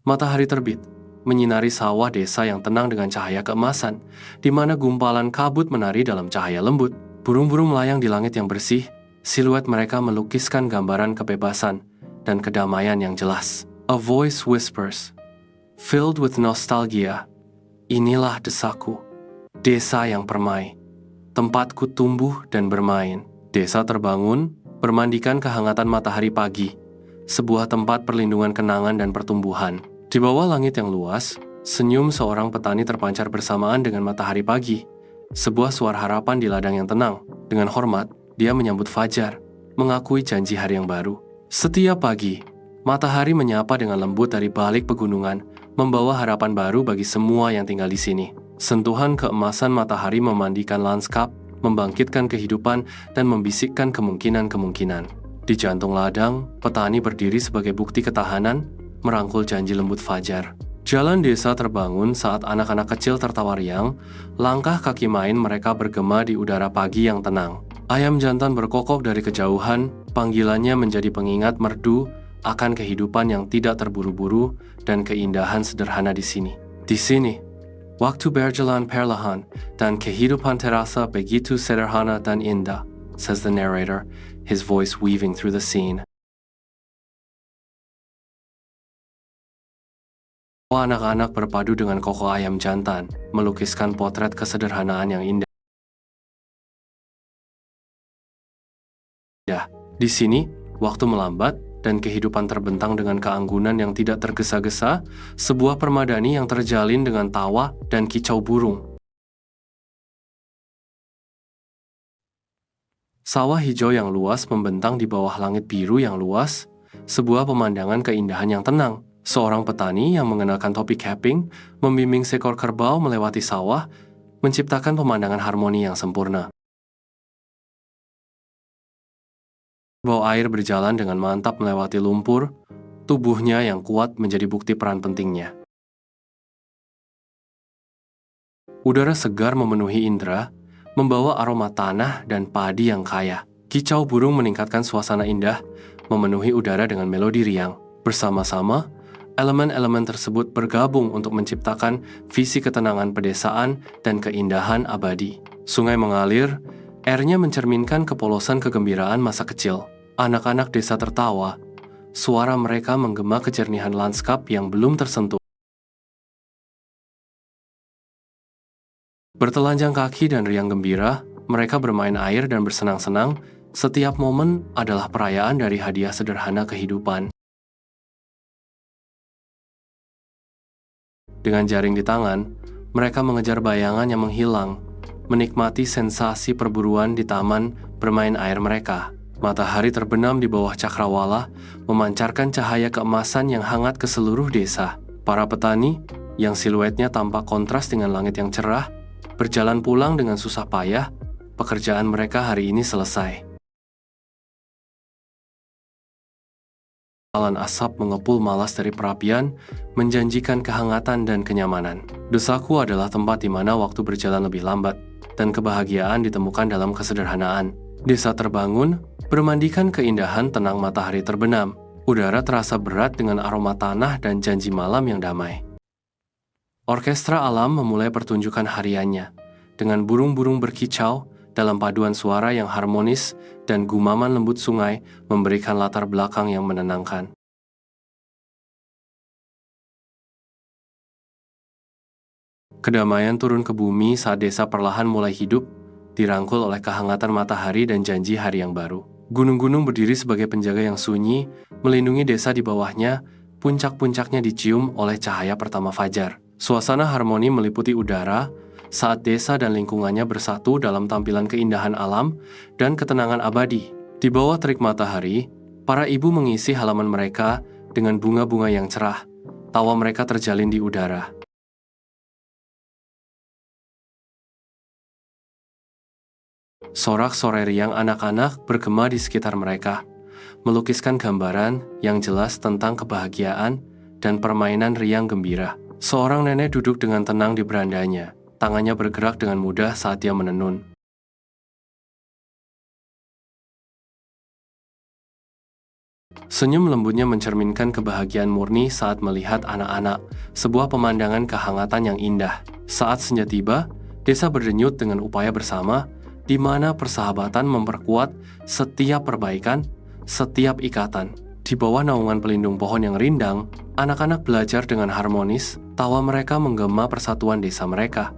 Matahari terbit, menyinari sawah desa yang tenang dengan cahaya keemasan, di mana gumpalan kabut menari dalam cahaya lembut. Burung-burung melayang di langit yang bersih, siluet mereka melukiskan gambaran kebebasan dan kedamaian yang jelas. A voice whispers, filled with nostalgia, inilah desaku, desa yang permai, tempatku tumbuh dan bermain. Desa terbangun, bermandikan kehangatan matahari pagi, sebuah tempat perlindungan kenangan dan pertumbuhan. Di bawah langit yang luas, senyum seorang petani terpancar bersamaan dengan matahari pagi. Sebuah suara harapan di ladang yang tenang. Dengan hormat, dia menyambut fajar, mengakui janji hari yang baru. Setiap pagi, matahari menyapa dengan lembut dari balik pegunungan, membawa harapan baru bagi semua yang tinggal di sini. Sentuhan keemasan matahari memandikan lanskap, membangkitkan kehidupan, dan membisikkan kemungkinan-kemungkinan. Di jantung ladang, petani berdiri sebagai bukti ketahanan, merangkul janji lembut fajar. Jalan desa terbangun saat anak-anak kecil tertawa riang, langkah kaki main mereka bergema di udara pagi yang tenang. Ayam jantan berkokok dari kejauhan, panggilannya menjadi pengingat merdu akan kehidupan yang tidak terburu-buru dan keindahan sederhana di sini. Di sini, waktu berjalan perlahan dan kehidupan terasa begitu sederhana dan indah, says the narrator, his voice weaving through the scene. Anak-anak berpadu dengan kokok ayam jantan, melukiskan potret kesederhanaan yang indah. Di sini, waktu melambat dan kehidupan terbentang dengan keanggunan yang tidak tergesa-gesa, sebuah permadani yang terjalin dengan tawa dan kicau burung. Sawah hijau yang luas membentang di bawah langit biru yang luas, sebuah pemandangan keindahan yang tenang. Seorang petani yang mengenakan topi capping membimbing seekor kerbau melewati sawah, menciptakan pemandangan harmoni yang sempurna. Kerbau air berjalan dengan mantap melewati lumpur, tubuhnya yang kuat menjadi bukti peran pentingnya. Udara segar memenuhi indera, membawa aroma tanah dan padi yang kaya. Kicau burung meningkatkan suasana indah, memenuhi udara dengan melodi riang. Bersama-sama, elemen-elemen tersebut bergabung untuk menciptakan visi ketenangan pedesaan dan keindahan abadi. Sungai mengalir, airnya mencerminkan kepolosan kegembiraan masa kecil. Anak-anak desa tertawa, suara mereka menggema kejernihan lanskap yang belum tersentuh. Bertelanjang kaki dan riang gembira, mereka bermain air dan bersenang-senang. Setiap momen adalah perayaan dari hadiah sederhana kehidupan. Dengan jaring di tangan, mereka mengejar bayangan yang menghilang, menikmati sensasi perburuan di taman bermain air mereka. Matahari terbenam di bawah cakrawala, memancarkan cahaya keemasan yang hangat ke seluruh desa. Para petani, yang siluetnya tampak kontras dengan langit yang cerah, berjalan pulang dengan susah payah. Pekerjaan mereka hari ini selesai. Alan asap mengepul malas dari perapian, menjanjikan kehangatan dan kenyamanan. Desaku adalah tempat di mana waktu berjalan lebih lambat, dan kebahagiaan ditemukan dalam kesederhanaan. Desa terbangun, bermandikan keindahan tenang matahari terbenam. Udara terasa berat dengan aroma tanah dan janji malam yang damai. Orkestra alam memulai pertunjukan hariannya, dengan burung-burung berkicau, dalam paduan suara yang harmonis dan gumaman lembut sungai memberikan latar belakang yang menenangkan. Kedamaian turun ke bumi saat desa perlahan mulai hidup, dirangkul oleh kehangatan matahari dan janji hari yang baru. Gunung-gunung berdiri sebagai penjaga yang sunyi, melindungi desa di bawahnya, puncak-puncaknya dicium oleh cahaya pertama fajar. Suasana harmoni meliputi udara, saat desa dan lingkungannya bersatu dalam tampilan keindahan alam dan ketenangan abadi. Di bawah terik matahari, para ibu mengisi halaman mereka dengan bunga-bunga yang cerah. Tawa mereka terjalin di udara. Sorak-sorai riang anak-anak bergema di sekitar mereka, melukiskan gambaran yang jelas tentang kebahagiaan dan permainan riang gembira. Seorang nenek duduk dengan tenang di berandanya. Tangannya bergerak dengan mudah saat dia menenun. Senyum lembutnya mencerminkan kebahagiaan murni saat melihat anak-anak, sebuah pemandangan kehangatan yang indah. Saat senja tiba, desa berdenyut dengan upaya bersama, di mana persahabatan memperkuat setiap perbaikan, setiap ikatan. Di bawah naungan pelindung pohon yang rindang, anak-anak belajar dengan harmonis, tawa mereka menggema persatuan desa mereka.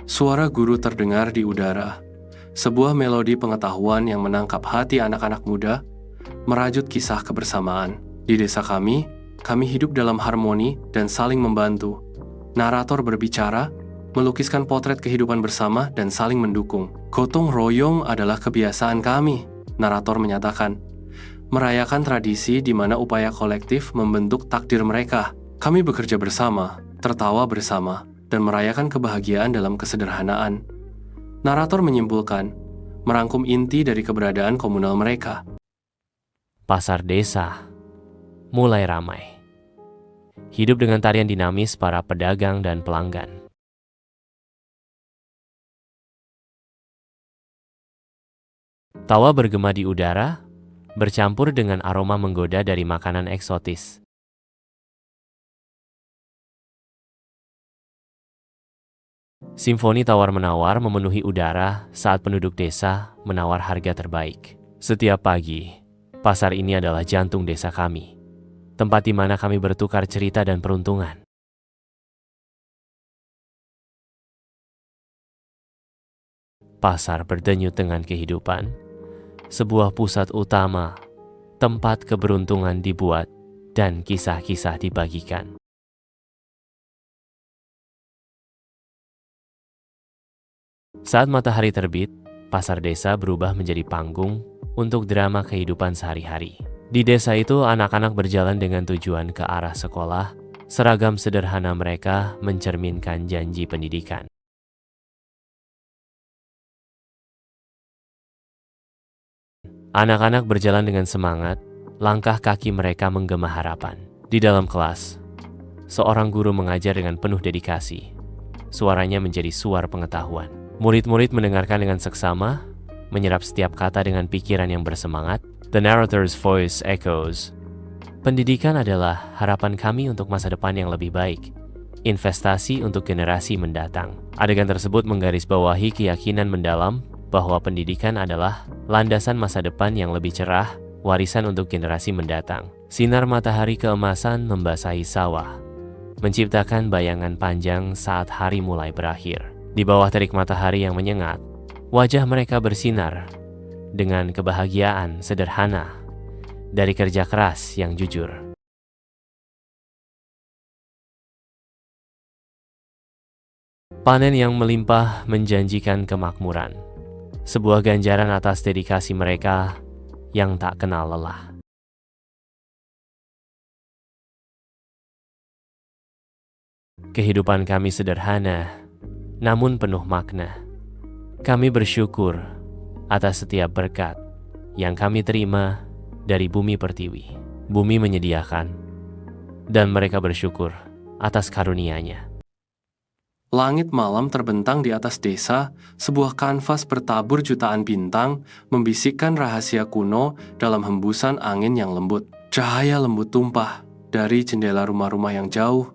Suara guru terdengar di udara. Sebuah melodi pengetahuan yang menangkap hati anak-anak muda, merajut kisah kebersamaan. Di desa kami hidup dalam harmoni dan saling membantu. Narator berbicara, melukiskan potret kehidupan bersama dan saling mendukung. Gotong royong adalah kebiasaan kami, narator menyatakan. Merayakan tradisi di mana upaya kolektif membentuk takdir mereka. Kami bekerja bersama, tertawa bersama, dan merayakan kebahagiaan dalam kesederhanaan. Narator menyimpulkan, merangkum inti dari keberadaan komunal mereka. Pasar desa mulai ramai. Hidup dengan tarian dinamis para pedagang dan pelanggan. Tawa bergema di udara, bercampur dengan aroma menggoda dari makanan eksotis. Simfoni tawar-menawar memenuhi udara saat penduduk desa menawar harga terbaik. Setiap pagi, pasar ini adalah jantung desa kami, tempat di mana kami bertukar cerita dan peruntungan. Pasar berdenyut dengan kehidupan, sebuah pusat utama, tempat keberuntungan dibuat dan kisah-kisah dibagikan. Saat matahari terbit, pasar desa berubah menjadi panggung untuk drama kehidupan sehari-hari. Di desa itu, anak-anak berjalan dengan tujuan ke arah sekolah. Seragam sederhana mereka mencerminkan janji pendidikan. Anak-anak berjalan dengan semangat, langkah kaki mereka menggema harapan. Di dalam kelas, seorang guru mengajar dengan penuh dedikasi. Suaranya menjadi suara pengetahuan. Murid-murid mendengarkan dengan seksama, menyerap setiap kata dengan pikiran yang bersemangat. The narrator's voice echoes. Pendidikan adalah harapan kami untuk masa depan yang lebih baik. Investasi untuk generasi mendatang. Adegan tersebut menggarisbawahi keyakinan mendalam bahwa pendidikan adalah landasan masa depan yang lebih cerah, warisan untuk generasi mendatang. Sinar matahari keemasan membasahi sawah, menciptakan bayangan panjang saat hari mulai berakhir. Di bawah terik matahari yang menyengat, wajah mereka bersinar dengan kebahagiaan sederhana dari kerja keras yang jujur. Panen yang melimpah menjanjikan kemakmuran, sebuah ganjaran atas dedikasi mereka yang tak kenal lelah. Kehidupan kami sederhana, namun penuh makna. Kami bersyukur atas setiap berkat yang kami terima dari bumi pertiwi. Bumi menyediakan, dan mereka bersyukur atas karunia-Nya. Langit malam terbentang di atas desa, sebuah kanvas bertabur jutaan bintang, membisikkan rahasia kuno dalam hembusan angin yang lembut. Cahaya lembut tumpah dari jendela rumah-rumah yang jauh,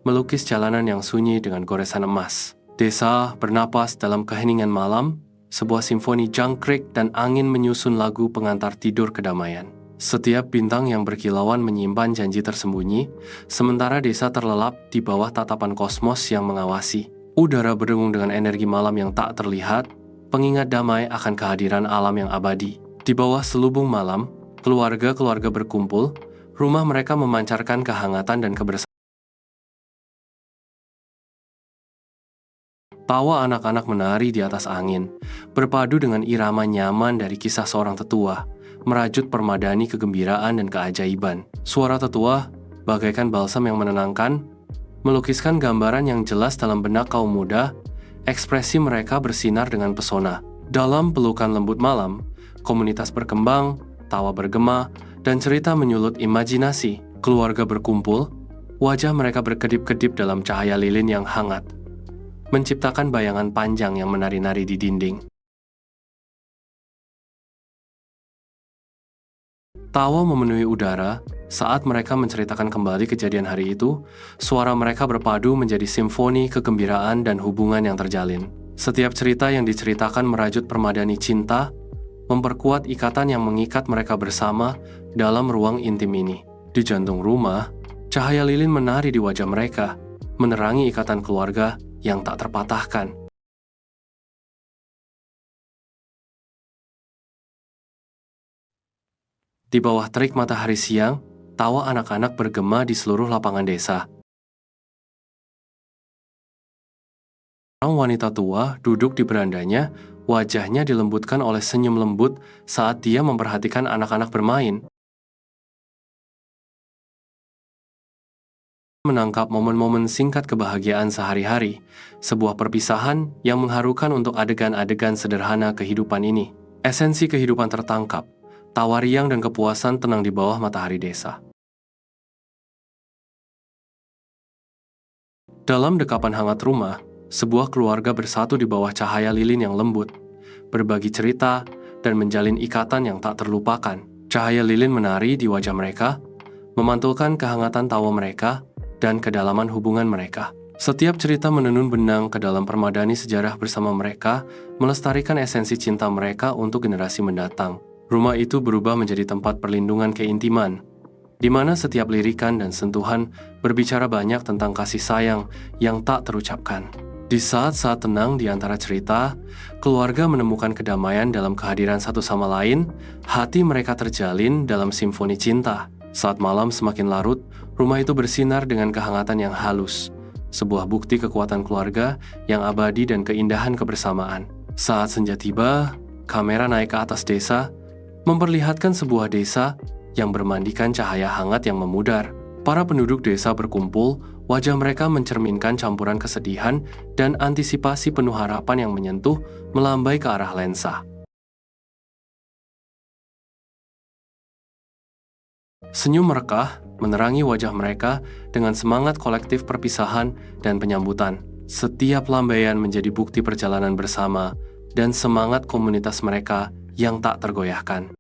melukis jalanan yang sunyi dengan goresan emas. Desa bernapas dalam keheningan malam, sebuah simfoni jangkrik dan angin menyusun lagu pengantar tidur kedamaian. Setiap bintang yang berkilauan menyimpan janji tersembunyi, sementara desa terlelap di bawah tatapan kosmos yang mengawasi. Udara berdengung dengan energi malam yang tak terlihat, pengingat damai akan kehadiran alam yang abadi. Di bawah selubung malam, keluarga-keluarga berkumpul, rumah mereka memancarkan kehangatan dan kebersamaan. Tawa anak-anak menari di atas angin, berpadu dengan irama nyaman dari kisah seorang tetua, merajut permadani kegembiraan dan keajaiban. Suara tetua, bagaikan balsam yang menenangkan, melukiskan gambaran yang jelas dalam benak kaum muda, ekspresi mereka bersinar dengan pesona. Dalam pelukan lembut malam, komunitas berkembang, tawa bergema, dan cerita menyulut imajinasi. Keluarga berkumpul, wajah mereka berkedip-kedip dalam cahaya lilin yang hangat, menciptakan bayangan panjang yang menari-nari di dinding. Tawa memenuhi udara saat mereka menceritakan kembali kejadian hari itu. Suara mereka berpadu menjadi simfoni kegembiraan dan hubungan yang terjalin. Setiap cerita yang diceritakan merajut permadani cinta, memperkuat ikatan yang mengikat mereka bersama dalam ruang intim ini. Di jantung rumah, cahaya lilin menari di wajah mereka, menerangi ikatan keluarga yang tak terpatahkan. Di bawah terik matahari siang, tawa anak-anak bergema di seluruh lapangan desa. Seorang wanita tua duduk di berandanya, wajahnya dilembutkan oleh senyum lembut saat dia memperhatikan anak-anak bermain. Menangkap momen-momen singkat kebahagiaan sehari-hari, sebuah perpisahan yang mengharukan untuk adegan-adegan sederhana kehidupan ini. Esensi kehidupan tertangkap, tawa riang dan kepuasan tenang di bawah matahari desa. Dalam dekapan hangat rumah, sebuah keluarga bersatu di bawah cahaya lilin yang lembut, berbagi cerita, dan menjalin ikatan yang tak terlupakan. Cahaya lilin menari di wajah mereka, memantulkan kehangatan tawa mereka, dan kedalaman hubungan mereka. Setiap cerita menenun benang ke dalam permadani sejarah bersama mereka, melestarikan esensi cinta mereka untuk generasi mendatang. Rumah itu berubah menjadi tempat perlindungan keintiman, di mana setiap lirikan dan sentuhan berbicara banyak tentang kasih sayang yang tak terucapkan. Di saat-saat tenang di antara cerita, keluarga menemukan kedamaian dalam kehadiran satu sama lain, hati mereka terjalin dalam simfoni cinta. Saat malam semakin larut, rumah itu bersinar dengan kehangatan yang halus, sebuah bukti kekuatan keluarga yang abadi dan keindahan kebersamaan. Saat senja tiba, kamera naik ke atas desa, memperlihatkan sebuah desa yang bermandikan cahaya hangat yang memudar. Para penduduk desa berkumpul, wajah mereka mencerminkan campuran kesedihan dan antisipasi penuh harapan yang menyentuh melambai ke arah lensa. Senyum merekah menerangi wajah mereka dengan semangat kolektif perpisahan dan penyambutan. Setiap lambaian menjadi bukti perjalanan bersama dan semangat komunitas mereka yang tak tergoyahkan.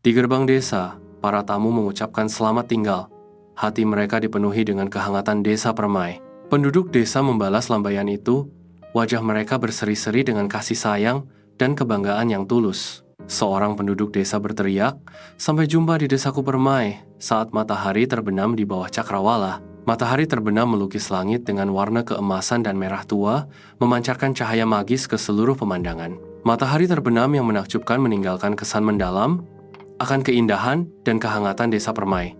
Di gerbang desa, para tamu mengucapkan selamat tinggal. Hati mereka dipenuhi dengan kehangatan desa permai. Penduduk desa membalas lambaian itu, wajah mereka berseri-seri dengan kasih sayang dan kebanggaan yang tulus. Seorang penduduk desa berteriak, "Sampai jumpa di desaku permai," saat matahari terbenam di bawah cakrawala. Matahari terbenam melukis langit dengan warna keemasan dan merah tua, memancarkan cahaya magis ke seluruh pemandangan. Matahari terbenam yang menakjubkan meninggalkan kesan mendalam akan keindahan dan kehangatan desa permai.